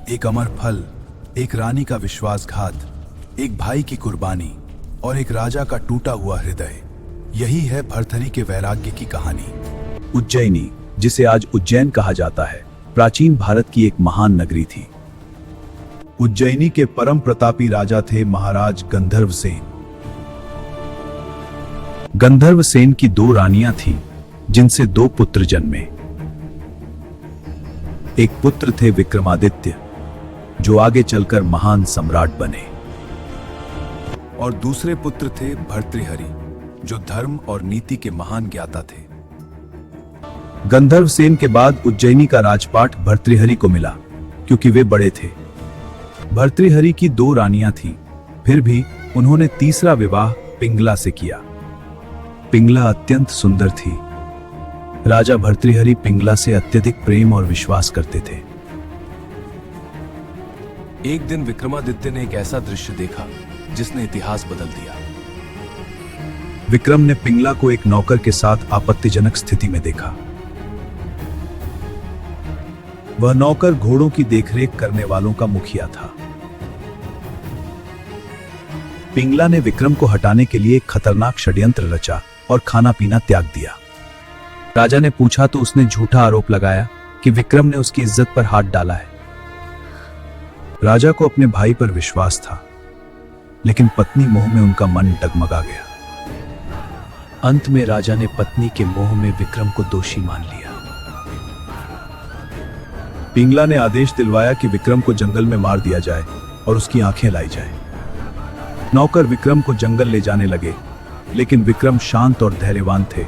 एक अमर फल, एक रानी का विश्वासघात, एक भाई की कुर्बानी और एक राजा का टूटा हुआ हृदय। यही है भर्तृहरि के वैराग्य की कहानी। उज्जैनी, जिसे आज उज्जैन कहा जाता है, प्राचीन भारत की एक महान नगरी थी। उज्जैनी के परम प्रतापी राजा थे महाराज गंधर्वसेन। गंधर्वसेन की 2 रानियां थीं, जिनसे 2 पुत्र जन्मे। एक पुत्र थे विक्रमादित्य, जो आगे चलकर महान सम्राट बने, और दूसरे पुत्र थे भर्तृहरि, जो धर्म और नीति के महान ज्ञाता थे। गंधर्वसेन के बाद उज्जैनी का राजपाट भर्तृहरि को मिला, क्योंकि वे बड़े थे। भर्तृहरि की 2 रानियां थीं, फिर भी उन्होंने तीसरा विवाह पिंगला से किया। पिंगला अत्यंत सुंदर थी। राजा भर्तृहरि पिंगला से अत्यधिक प्रेम और विश्वास करते थे। एक दिन विक्रमादित्य ने एक ऐसा दृश्य देखा जिसने इतिहास बदल दिया। विक्रम ने पिंगला को एक नौकर के साथ आपत्तिजनक स्थिति में देखा। वह नौकर घोड़ों की देखरेख करने वालों का मुखिया था। पिंगला ने विक्रम को हटाने के लिए एक खतरनाक षड्यंत्र रचा और खाना पीना त्याग दिया। राजा ने पूछा तो उसने झूठा आरोप लगाया कि विक्रम ने उसकी इज्जत पर हाथ डाला है। राजा को अपने भाई पर विश्वास था, लेकिन पत्नी मोह में उनका मन डगमगा गया। अंत में राजा ने पत्नी के मोह में विक्रम को दोषी मान लिया। पिंगला ने आदेश दिलवाया कि विक्रम को जंगल में मार दिया जाए और उसकी आंखें लाई जाए। नौकर विक्रम को जंगल ले जाने लगे, लेकिन विक्रम शांत और धैर्यवान थे।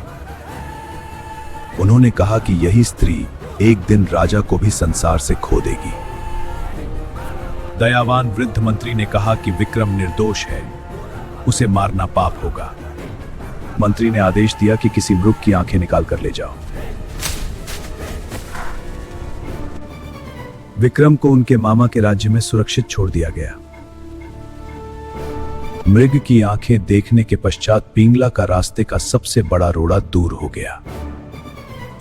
उन्होंने कहा कि यही स्त्री एक दिन राजा को भी संसार से खो देगी। दयावान वृद्ध मंत्री ने कहा कि विक्रम निर्दोष है, उसे मारना पाप होगा। मंत्री ने आदेश दिया कि किसी मृग की आंखें निकाल कर ले जाओ। विक्रम को उनके मामा के राज्य में सुरक्षित छोड़ दिया गया। मृग की आंखें देखने के पश्चात पिंगला का रास्ते का सबसे बड़ा रोड़ा दूर हो गया।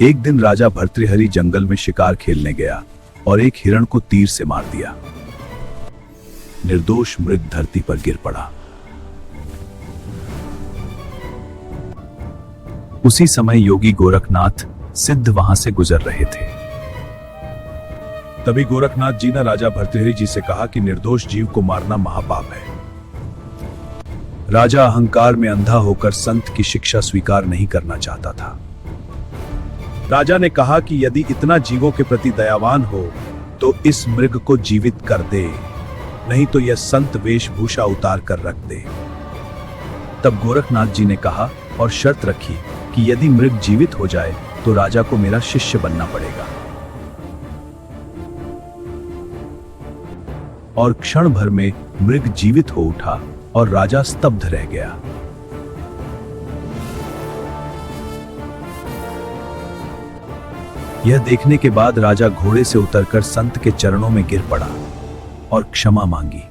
एक दिन राजा भर्तृहरि जंगल में शिकार खेलने गया और एक हिरण को तीर से मार दिया। निर्दोष मृग धरती पर गिर पड़ा। उसी समय योगी गोरखनाथ सिद्ध वहां से गुजर रहे थे। तभी गोरखनाथ जी ने राजा भर्तृहरि जी से कहा कि निर्दोष जीव को मारना महापाप है। राजा अहंकार में अंधा होकर संत की शिक्षा स्वीकार नहीं करना चाहता था। राजा ने कहा कि यदि इतना जीवों के प्रति दयावान हो तो इस मृग को जीवित कर दे, नहीं तो यह संत वेशभूषा उतार कर रख दे। तब गोरखनाथ जी ने कहा और शर्त रखी कि यदि मृग जीवित हो जाए तो राजा को मेरा शिष्य बनना पड़ेगा। और क्षण भर में मृग जीवित हो उठा और राजा स्तब्ध रह गया। यह देखने के बाद राजा घोड़े से उतरकर संत के चरणों में गिर पड़ा और क्षमा मांगी।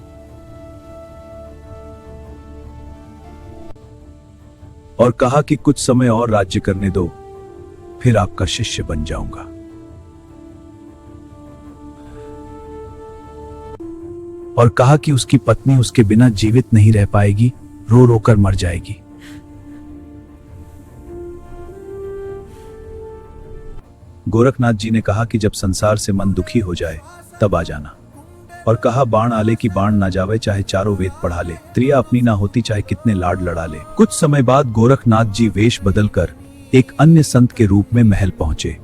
और कहा कि कुछ समय और राज्य करने दो, फिर आपका शिष्य बन जाऊंगा। और कहा कि उसकी पत्नी उसके बिना जीवित नहीं रह पाएगी, रो रो कर मर जाएगी। गोरखनाथ जी ने कहा कि जब संसार से मन दुखी हो जाए तब आ जाना। और कहा बाण आले की बाण ना जावे, चाहे चारों वेद पढ़ा ले, त्रिया अपनी ना होती चाहे कितने लाड लड़ा ले। कुछ समय बाद गोरखनाथ जी वेश बदलकर एक अन्य संत के रूप में महल पहुंचे।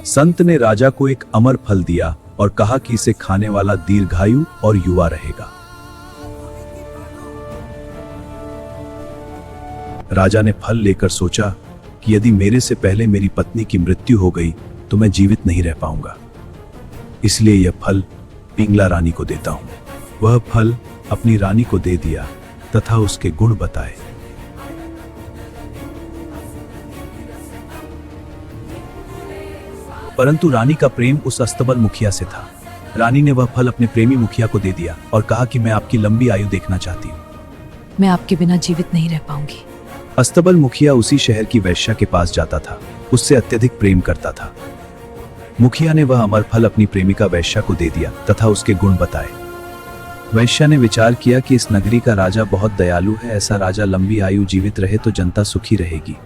संत ने राजा को एक अमर फल दिया और कहा कि इसे खाने वाला दीर्घायु और युवा रहेगा। राजा ने फल लेकर सोचा कि यदि मेरे से पहले मेरी पत्नी की मृत्यु हो गई तो मैं जीवित नहीं रह पाऊंगा, इसलिए यह फल पिंगला रानी को देता हूं। वह फल अपनी रानी को दे दिया तथा उसके गुण बताए। परंतु रानी का प्रेम उस अस्तबल मुखिया से था। रानी ने वह फल अपने प्रेमी मुखिया को दे दिया और कहा कि मैं आपकी लंबी आयु देखना चाहती हूँ। मैं आपके बिना जीवित नहीं रह पाऊंगी। अस्तबल मुखिया उसी शहर की वैश्या के पास जाता था, उससे अत्यधिक प्रेम करता था। मुखिया ने वह अमर फल अपनी प्रेमिका वैश्या को दे दिया तथा उसके गुण बताए। वैश्या ने विचार किया कि इस नगरी का राजा बहुत दयालु है, ऐसा राजा लंबी आयु जीवित रहे तो जनता सुखी रहेगी।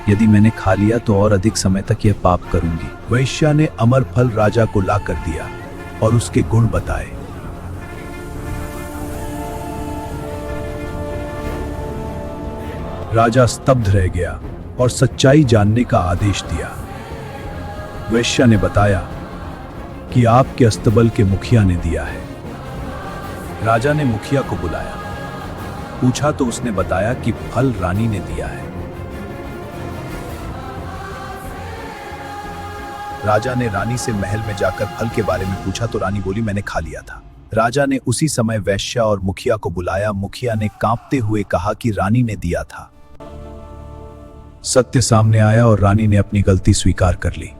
यदि मैंने खा लिया तो और अधिक समय तक यह पाप करूंगी। वैश्या ने अमर फल राजा को ला कर दिया और उसके गुण बताए। राजा स्तब्ध रह गया और सच्चाई जानने का आदेश दिया। वैश्या ने बताया कि आपके अस्तबल के मुखिया ने दिया है। राजा ने मुखिया को बुलाया, पूछा तो उसने बताया कि फल रानी ने दिया है। राजा ने रानी से महल में जाकर फल के बारे में पूछा तो रानी बोली, मैंने खा लिया था। राजा ने उसी समय वैश्या और मुखिया को बुलाया। मुखिया ने कांपते हुए कहा कि रानी ने दिया था। सत्य सामने आया और रानी ने अपनी गलती स्वीकार कर ली।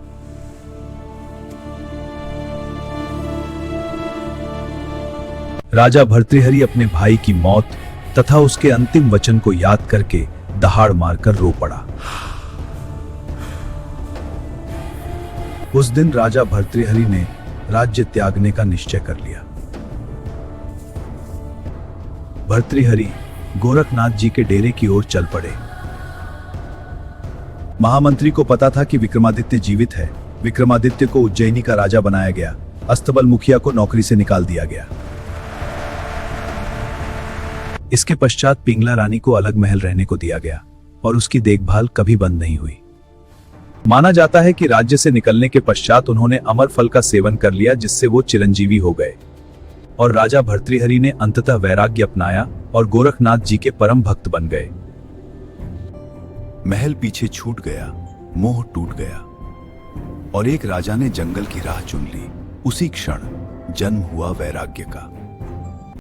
राजा भर्तृहरि अपने भाई की मौत तथा उसके अंतिम वचन को याद करके दहाड़ मारकर रो पड़ा। उस दिन राजा भर्तृहरि ने राज्य त्यागने का निश्चय कर लिया। भर्तृहरि गोरखनाथ जी के डेरे की ओर चल पड़े। महामंत्री को पता था कि विक्रमादित्य जीवित है। विक्रमादित्य को उज्जैनी का राजा बनाया गया। अस्तबल मुखिया को नौकरी से निकाल दिया गया। इसके पश्चात पिंगला रानी को अलग महल रहने को दिया गया और उसकी देखभाल कभी बंद नहीं हुई। माना जाता है कि राज्य से निकलने के पश्चात उन्होंने अमर फल का सेवन कर लिया, जिससे वो चिरंजीवी हो गए और राजा भर्तृहरि ने अंततः वैराग्य अपनाया और गोरखनाथ जी के परम भक्त बन गए। महल पीछे छूट गया, मोह टूट गया और एक राजा ने जंगल की राह चुन ली। उसी क्षण जन्म हुआ वैराग्य का।